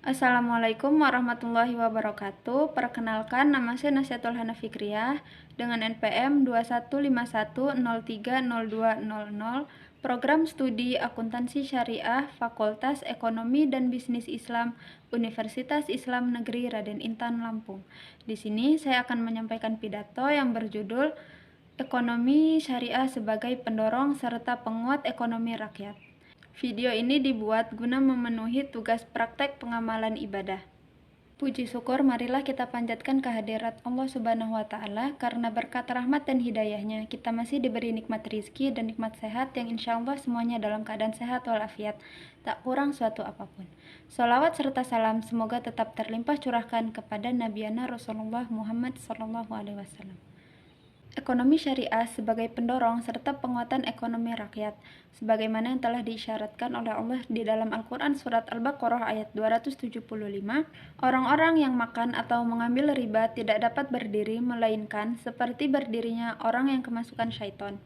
Assalamualaikum warahmatullahi wabarakatuh. Perkenalkan, nama saya Nasyatul Hana Fikriyah dengan NPM 2151030200, Program Studi Akuntansi Syariah, Fakultas Ekonomi dan Bisnis Islam, Universitas Islam Negeri Raden Intan Lampung. Di sini saya akan menyampaikan pidato yang berjudul Ekonomi Syariah sebagai pendorong serta penguat ekonomi rakyat. Video ini dibuat guna memenuhi tugas praktek pengamalan ibadah. Puji syukur marilah kita panjatkan kehadirat Allah Subhanahu wa Ta'ala, karena berkat rahmat dan hidayahnya kita masih diberi nikmat rizki dan nikmat sehat yang insya Allah semuanya dalam keadaan sehat walafiat, tak kurang suatu apapun. Sholawat serta salam semoga tetap terlimpah curahkan kepada Nabiana Rasulullah Muhammad SAW. Ekonomi syariah sebagai pendorong serta penguatan ekonomi rakyat, sebagaimana yang telah diisyaratkan oleh Allah di dalam Al-Quran Surat Al-Baqarah ayat 275, orang-orang yang makan atau mengambil riba tidak dapat berdiri melainkan seperti berdirinya orang yang kemasukan syaitan.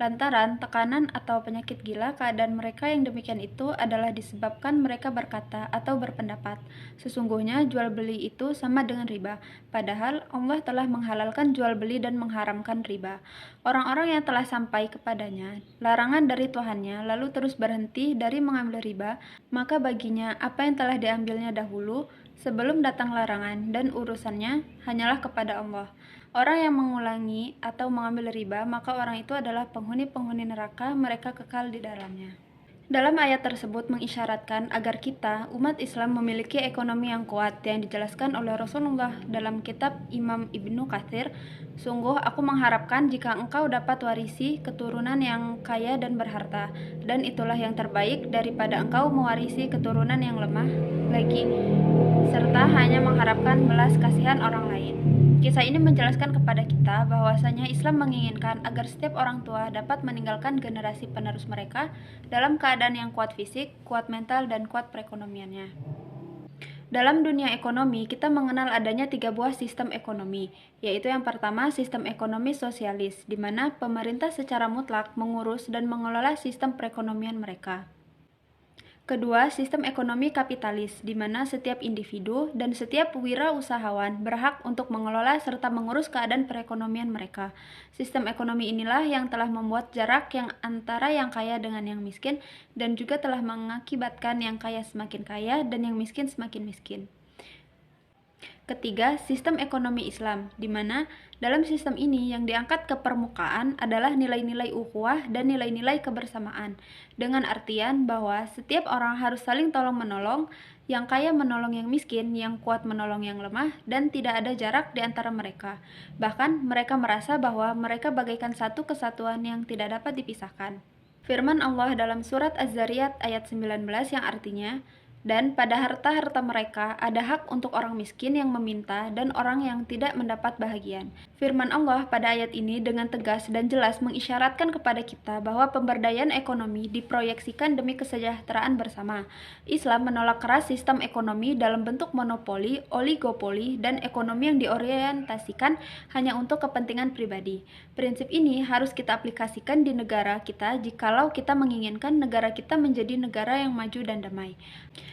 Lantaran tekanan atau penyakit gila, keadaan mereka yang demikian itu adalah disebabkan mereka berkata atau berpendapat, sesungguhnya jual beli itu sama dengan riba, padahal Allah telah menghalalkan jual beli dan mengharamkan riba. Orang-orang yang telah sampai kepadanya larangan dari Tuhannya lalu terus berhenti dari mengambil riba, maka baginya apa yang telah diambilnya dahulu sebelum datang larangan, dan urusannya hanyalah kepada Allah. Orang yang mengulangi atau mengambil riba, maka orang itu adalah penghuni-penghuni neraka, mereka kekal di dalamnya. Dalam ayat tersebut mengisyaratkan agar kita, umat Islam, memiliki ekonomi yang kuat yang dijelaskan oleh Rasulullah dalam kitab Imam Ibnu Katsir. Sungguh aku mengharapkan jika engkau dapat warisi keturunan yang kaya dan berharta, dan itulah yang terbaik daripada engkau mewarisi keturunan yang lemah lagi, serta hanya mengharapkan belas kasihan orang lain. Kisah ini menjelaskan kepada kita bahwasanya Islam menginginkan agar setiap orang tua dapat meninggalkan generasi penerus mereka dalam keadaan yang kuat fisik, kuat mental, dan kuat perekonomiannya. Dalam dunia ekonomi, kita mengenal adanya 3 buah sistem ekonomi, yaitu yang pertama sistem ekonomi sosialis, di mana pemerintah secara mutlak mengurus dan mengelola sistem perekonomian mereka. Kedua, sistem ekonomi kapitalis, di mana setiap individu dan setiap wirausahawan berhak untuk mengelola serta mengurus keadaan perekonomian mereka. Sistem ekonomi inilah yang telah membuat jarak yang antara yang kaya dengan yang miskin, dan juga telah mengakibatkan yang kaya semakin kaya dan yang miskin semakin miskin. Ketiga, sistem ekonomi Islam, di mana dalam sistem ini yang diangkat ke permukaan adalah nilai-nilai ukhuwah dan nilai-nilai kebersamaan, dengan artian bahwa setiap orang harus saling tolong-menolong, yang kaya menolong yang miskin, yang kuat menolong yang lemah, dan tidak ada jarak di antara mereka. Bahkan mereka merasa bahwa mereka bagaikan satu kesatuan yang tidak dapat dipisahkan. Firman Allah dalam surat Az-Zariyat ayat 19 yang artinya, dan pada harta-harta mereka ada hak untuk orang miskin yang meminta dan orang yang tidak mendapat bahagian. Firman Allah pada ayat ini dengan tegas dan jelas mengisyaratkan kepada kita bahwa pemberdayaan ekonomi diproyeksikan demi kesejahteraan bersama. Islam menolak keras sistem ekonomi dalam bentuk monopoli, oligopoli, dan ekonomi yang diorientasikan hanya untuk kepentingan pribadi. Prinsip ini harus kita aplikasikan di negara kita jikalau kita menginginkan negara kita menjadi negara yang maju dan damai.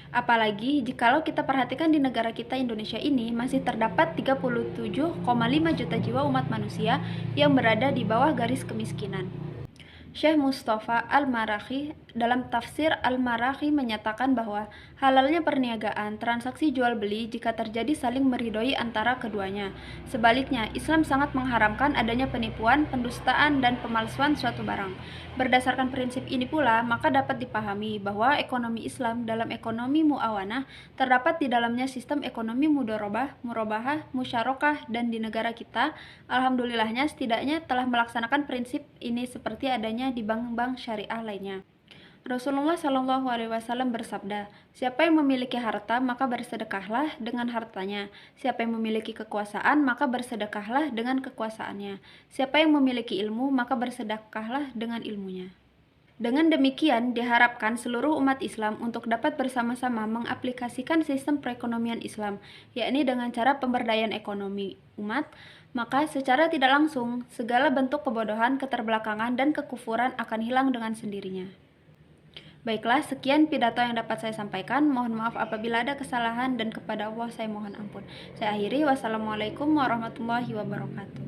Apalagi jikalau kita perhatikan di negara kita Indonesia ini masih terdapat 37,5 juta jiwa umat manusia yang berada di bawah garis kemiskinan. Syekh Mustafa Al-Maraghi dalam tafsir Al-Maraghi menyatakan bahwa halalnya perniagaan, transaksi jual beli jika terjadi saling meridhoi antara keduanya. Sebaliknya, Islam sangat mengharamkan adanya penipuan, pendustaan, dan pemalsuan suatu barang. Berdasarkan prinsip ini pula, maka dapat dipahami bahwa ekonomi Islam dalam ekonomi muawanah terdapat di dalamnya sistem ekonomi mudharabah, murabahah, musyarakah, dan di negara kita, alhamdulillahnya setidaknya telah melaksanakan prinsip ini seperti adanya di bank-bank syariah lainnya. Rasulullah SAW bersabda, siapa yang memiliki harta maka bersedekahlah dengan hartanya, siapa yang memiliki kekuasaan maka bersedekahlah dengan kekuasaannya, siapa yang memiliki ilmu maka bersedekahlah dengan ilmunya. Dengan demikian diharapkan seluruh umat Islam untuk dapat bersama-sama mengaplikasikan sistem perekonomian Islam, yakni dengan cara pemberdayaan ekonomi umat, maka secara tidak langsung segala bentuk kebodohan, keterbelakangan, dan kekufuran akan hilang dengan sendirinya. Baiklah, sekian pidato yang dapat saya sampaikan. Mohon maaf apabila ada kesalahan dan kepada Allah saya mohon ampun. Saya akhiri. Wassalamualaikum warahmatullahi wabarakatuh.